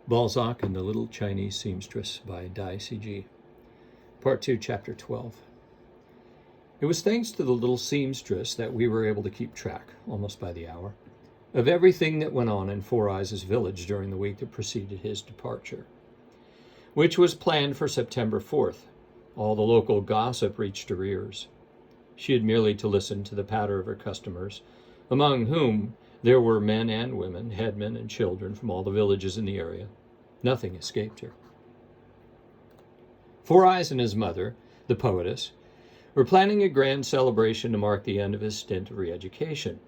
Balzac and the Little Chinese Seamstress by Dai C.G. Part 2, Chapter 12. It was thanks to the little seamstress that we were able to keep track, almost by the hour, of everything that went on in Four Eyes' village during the week that preceded his departure, which was planned for September 4th. All the local gossip reached her ears. She had merely to listen to the patter of her customers, among whom there were men and women, headmen and children from all the villages in the area. Nothing escaped her. Four Eyes and his mother, the poetess, were planning a grand celebration to mark the end of his stint of re-education.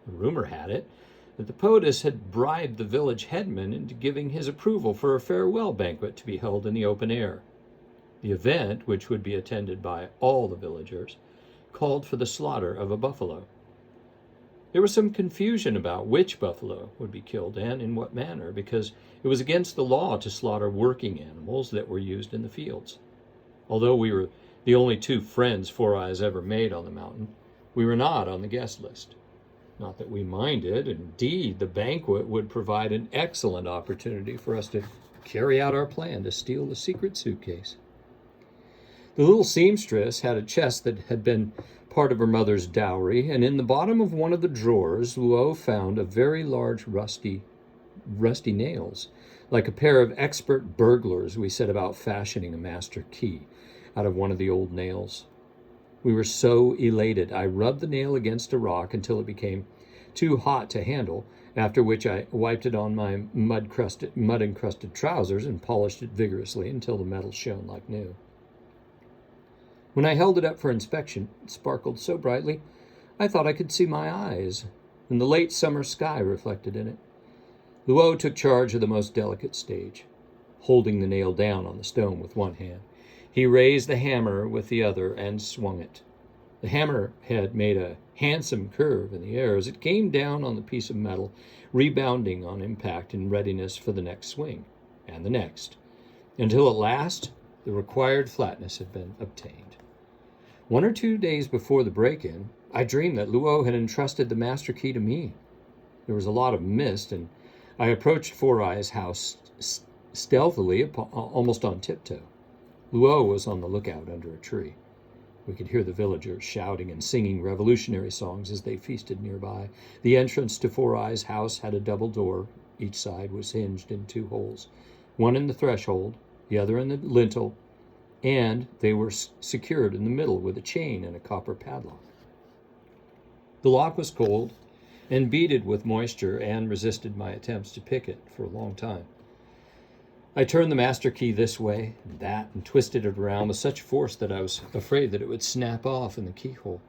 The rumor had it that the poetess had bribed the village headman into giving his approval for a farewell banquet to be held in the open air. The event, which would be attended by all the villagers, called for the slaughter of a buffalo. There was some confusion about which buffalo would be killed and in what manner, because it was against the law to slaughter working animals that were used in the fields. Although we were the only two friends Four Eyes ever made on the mountain, we were not on the guest list. Not that we minded. Indeed, the banquet would provide an excellent opportunity for us to carry out our plan to steal the secret suitcase. The little seamstress had a chest that had been part of her mother's dowry, and in the bottom of one of the drawers, Luo found a very large rusty nails, like a pair of expert burglars we set about fashioning a master key out of one of the old nails. We were so elated, I rubbed the nail against a rock until it became too hot to handle, after which I wiped it on my mud-encrusted trousers and polished it vigorously until the metal shone like new. When I held it up for inspection, it sparkled so brightly I thought I could see my eyes, and the late summer sky reflected in it. Luo took charge of the most delicate stage, holding the nail down on the stone with one hand. He raised the hammer with the other and swung it. The hammer head made a handsome curve in the air as it came down on the piece of metal, rebounding on impact in readiness for the next swing, and the next, until at last the required flatness had been obtained. 1 or 2 days before the break-in, I dreamed that Luo had entrusted the master key to me. There was a lot of mist, and I approached Four Eyes' house stealthily, almost on tiptoe. Luo was on the lookout under a tree. We could hear the villagers shouting and singing revolutionary songs as they feasted nearby. The entrance to Four Eyes' house had a double door. Each side was hinged in 2 holes, one in the threshold, the other in the lintel, and they were secured in the middle with a chain and a copper padlock. The lock was cold and beaded with moisture and resisted my attempts to pick it for a long time. I turned the master key this way and that and twisted it around with such force that I was afraid that it would snap off in the keyhole.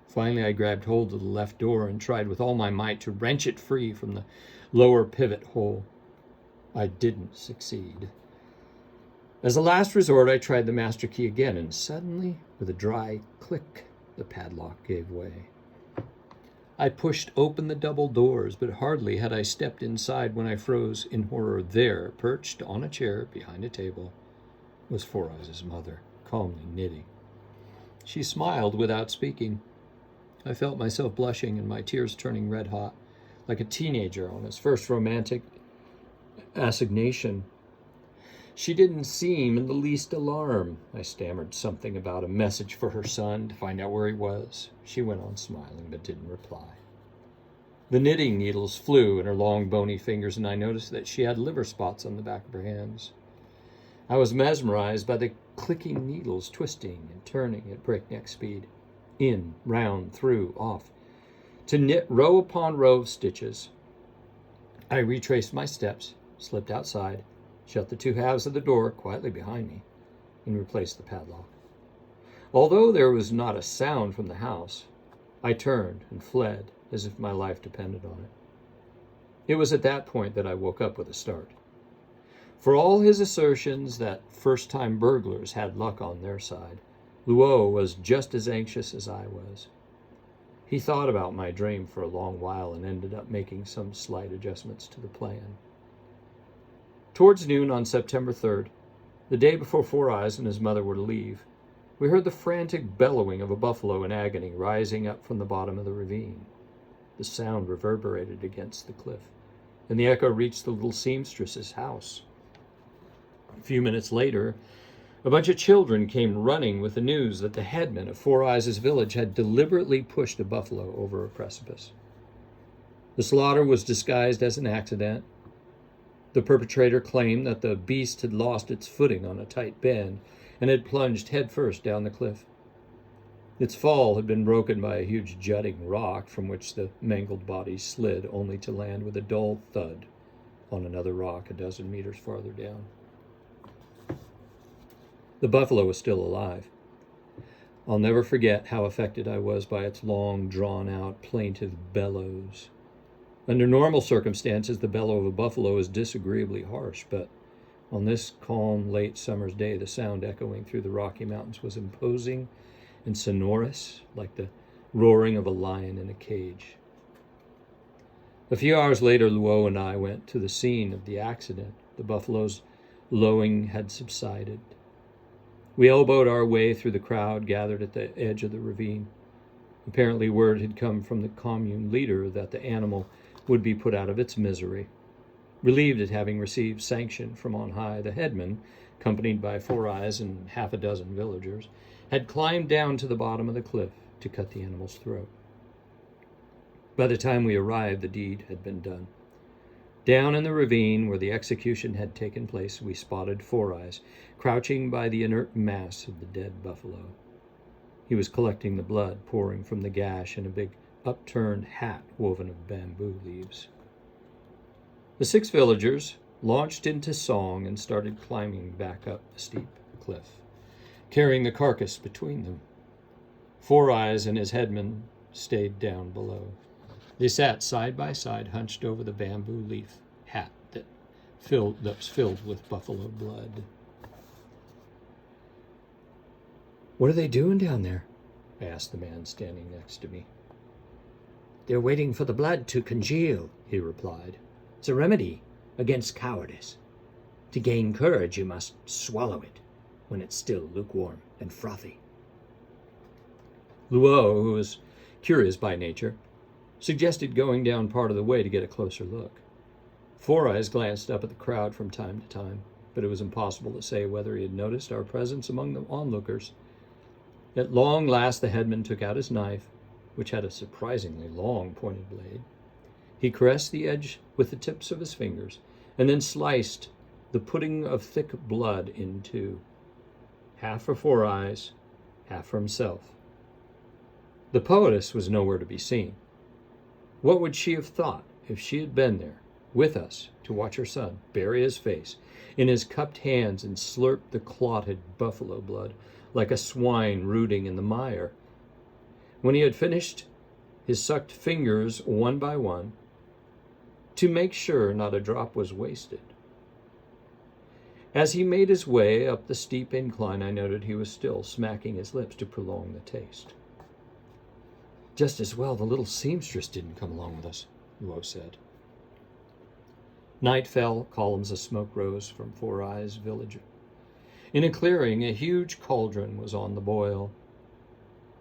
Finally, I grabbed hold of the left door and tried with all my might to wrench it free from the lower pivot hole. I didn't succeed. As a last resort, I tried the master key again, and suddenly, with a dry click, the padlock gave way. I pushed open the double doors, but hardly had I stepped inside when I froze in horror. There, perched on a chair behind a table, was Four Eyes' mother, calmly knitting. She smiled without speaking. I felt myself blushing and my tears turning red-hot, like a teenager on his first romantic assignation. She didn't seem in the least alarmed. I stammered something about a message for her son to find out where he was. She went on smiling, but didn't reply. The knitting needles flew in her long, bony fingers, and I noticed that she had liver spots on the back of her hands. I was mesmerized by the clicking needles twisting and turning at breakneck speed. In, round, through, off, to knit row upon row of stitches. I retraced my steps, slipped outside, shut the 2 halves of the door quietly behind me, and replaced the padlock. Although there was not a sound from the house, I turned and fled as if my life depended on it. It was at that point that I woke up with a start. For all his assertions that first-time burglars had luck on their side, Luo was just as anxious as I was. He thought about my dream for a long while and ended up making some slight adjustments to the plan. Towards noon on September 3rd, the day before Four Eyes and his mother were to leave, we heard the frantic bellowing of a buffalo in agony rising up from the bottom of the ravine. The sound reverberated against the cliff. and the echo reached the little seamstress's house. A few minutes later, a bunch of children came running with the news that the headman of Four Eyes' village had deliberately pushed a buffalo over a precipice. The slaughter was disguised as an accident. The perpetrator claimed that the beast had lost its footing on a tight bend and had plunged headfirst down the cliff. Its fall had been broken by a huge jutting rock from which the mangled body slid, only to land with a dull thud on another rock a dozen meters farther down. The buffalo was still alive. I'll never forget how affected I was by its long, drawn-out, plaintive bellows. Under normal circumstances, the bellow of a buffalo is disagreeably harsh, but on this calm, late summer's day, the sound echoing through the Rocky Mountains was imposing and sonorous, like the roaring of a lion in a cage. A few hours later, Luo and I went to the scene of the accident. The buffalo's lowing had subsided. We elbowed our way through the crowd gathered at the edge of the ravine. Apparently word had come from the commune leader that the animal would be put out of its misery. Relieved at having received sanction from on high, the headman, accompanied by Four Eyes and half a dozen villagers, had climbed down to the bottom of the cliff to cut the animal's throat. By the time we arrived, the deed had been done. Down in the ravine where the execution had taken place, we spotted Four Eyes, crouching by the inert mass of the dead buffalo. He was collecting the blood pouring from the gash in a big upturned hat woven of bamboo leaves. The 6 villagers launched into song and started climbing back up the steep cliff, carrying the carcass between them. Four Eyes and his headman stayed down below. They sat side by side, hunched over the bamboo leaf hat that was filled with buffalo blood. "What are they doing down there?" I asked the man standing next to me. "They're waiting for the blood to congeal," he replied. "It's a remedy against cowardice. To gain courage, you must swallow it when it's still lukewarm and frothy." Luo, who was curious by nature, suggested going down part of the way to get a closer look. Four Eyes glanced up at the crowd from time to time, but it was impossible to say whether he had noticed our presence among the onlookers. At long last the headman took out his knife, which had a surprisingly long pointed blade. He caressed the edge with the tips of his fingers, and then sliced the pudding of thick blood in two, half for Four Eyes, half for himself. The poetess was nowhere to be seen. What would she have thought if she had been there with us to watch her son bury his face in his cupped hands and slurp the clotted buffalo blood like a swine rooting in the mire? When he had finished, he sucked fingers one by one to make sure not a drop was wasted. As he made his way up the steep incline, I noted he was still smacking his lips to prolong the taste. "Just as well the little seamstress didn't come along with us," Luo said. Night fell, columns of smoke rose from Four Eyes' village. In a clearing, a huge cauldron was on the boil.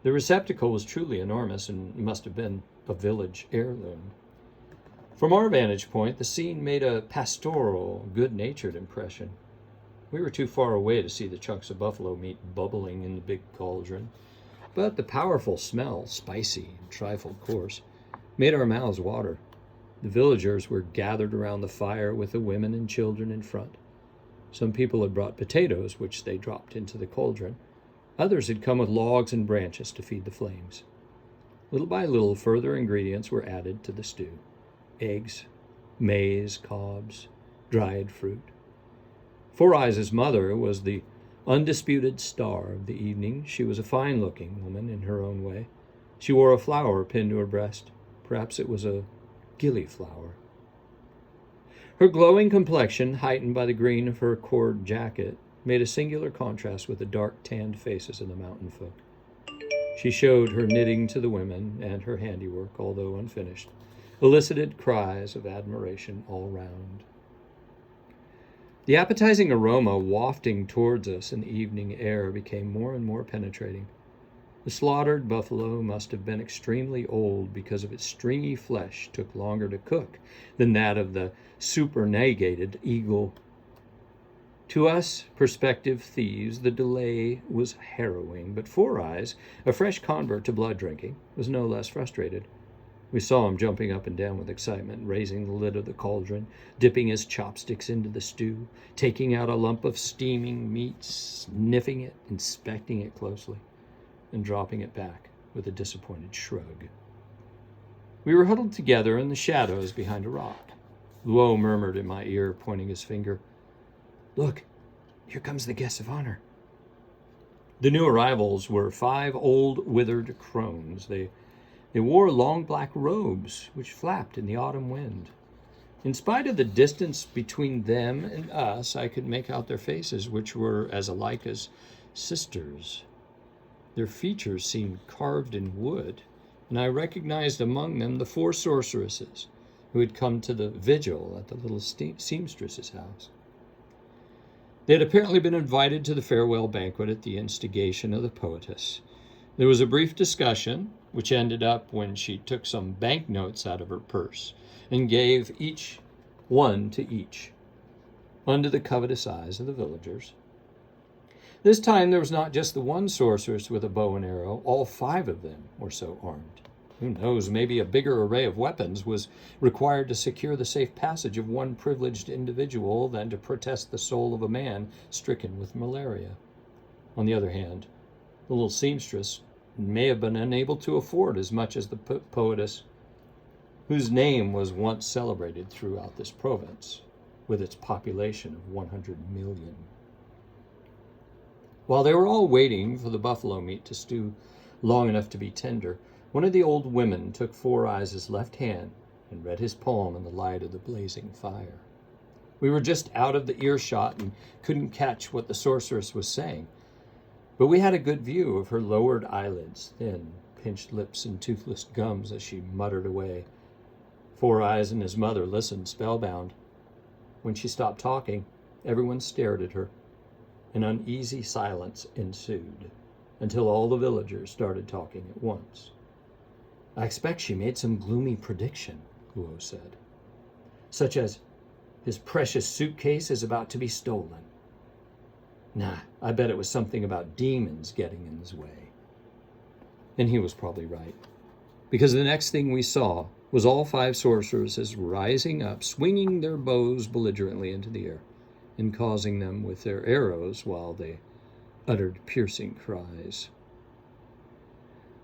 The receptacle was truly enormous and must have been a village heirloom. From our vantage point, the scene made a pastoral, good-natured impression. We were too far away to see the chunks of buffalo meat bubbling in the big cauldron, but the powerful smell, spicy and trifle coarse, made our mouths water. The villagers were gathered around the fire with the women and children in front. Some people had brought potatoes, which they dropped into the cauldron. Others had come with logs and branches to feed the flames. Little by little, further ingredients were added to the stew: eggs, maize, cobs, dried fruit. Four Eyes' mother was the undisputed star of the evening. She was a fine-looking woman in her own way. She wore a flower pinned to her breast. Perhaps it was a gillyflower. Her glowing complexion, heightened by the green of her cord jacket, made a singular contrast with the dark tanned faces of the mountain folk. She showed her knitting to the women, and her handiwork, although unfinished, elicited cries of admiration all round. The appetizing aroma wafting towards us in the evening air became more and more penetrating. The slaughtered buffalo must have been extremely old because of its stringy flesh took longer to cook than that of the supernagated eagle. To us prospective thieves, the delay was harrowing, but Four Eyes, a fresh convert to blood drinking, was no less frustrated. We saw him jumping up and down with excitement, raising the lid of the cauldron, dipping his chopsticks into the stew, taking out a lump of steaming meat, sniffing it, inspecting it closely, and dropping it back with a disappointed shrug. We were huddled together in the shadows behind a rock. Luo murmured in my ear, pointing his finger, "Look, here comes the guest of honor." The new arrivals were 5 old, withered crones. They wore long black robes, which flapped in the autumn wind. In spite of the distance between them and us, I could make out their faces, which were as alike as sisters. Their features seemed carved in wood, and I recognized among them the 4 sorceresses who had come to the vigil at the little seamstress's house. They had apparently been invited to the farewell banquet at the instigation of the poetess. There was a brief discussion, which ended up when she took some banknotes out of her purse and gave each one to each, under the covetous eyes of the villagers. This time there was not just the one sorceress with a bow and arrow, all 5 of them were so armed. Who knows, maybe a bigger array of weapons was required to secure the safe passage of one privileged individual than to protest the soul of a man stricken with malaria. On the other hand, the little seamstress may have been unable to afford as much as the poetess, whose name was once celebrated throughout this province, with its population of 100 million. While they were all waiting for the buffalo meat to stew long enough to be tender, one of the old women took Four Eyes' left hand and read his poem in the light of the blazing fire. We were just out of the earshot and couldn't catch what the sorceress was saying, but we had a good view of her lowered eyelids, thin, pinched lips, and toothless gums as she muttered away. Four Eyes and his mother listened spellbound. When she stopped talking, everyone stared at her. An uneasy silence ensued, until all the villagers started talking at once. "I expect she made some gloomy prediction," Luo said, "such as, his precious suitcase is about to be stolen. Nah, I bet it was something about demons getting in his way." And he was probably right, because the next thing we saw was all 5 sorceresses rising up, swinging their bows belligerently into the air, and causing them with their arrows while they uttered piercing cries.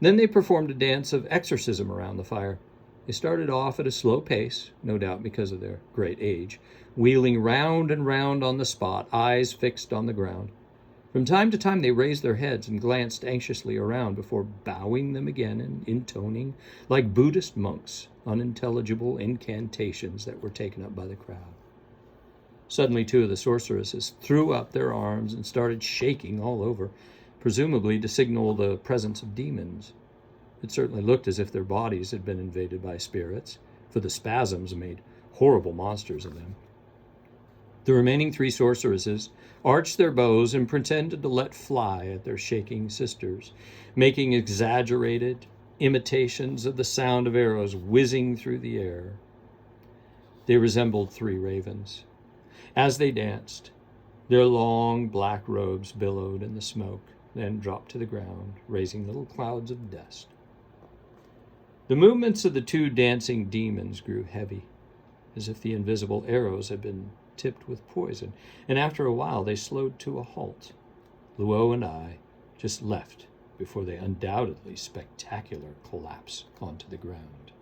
Then they performed a dance of exorcism around the fire. They started off at a slow pace, no doubt because of their great age, wheeling round and round on the spot, eyes fixed on the ground. From time to time they raised their heads and glanced anxiously around before bowing them again and intoning, like Buddhist monks, unintelligible incantations that were taken up by the crowd. Suddenly 2 of the sorceresses threw up their arms and started shaking all over, presumably to signal the presence of demons. It certainly looked as if their bodies had been invaded by spirits, for the spasms made horrible monsters of them. The remaining 3 sorceresses arched their bows and pretended to let fly at their shaking sisters, making exaggerated imitations of the sound of arrows whizzing through the air. They resembled 3 ravens. As they danced, their long black robes billowed in the smoke, then dropped to the ground, raising little clouds of dust. The movements of the 2 dancing demons grew heavy, as if the invisible arrows had been tipped with poison, and after a while they slowed to a halt. Luo and I just left before they undoubtedly spectacular collapse onto the ground.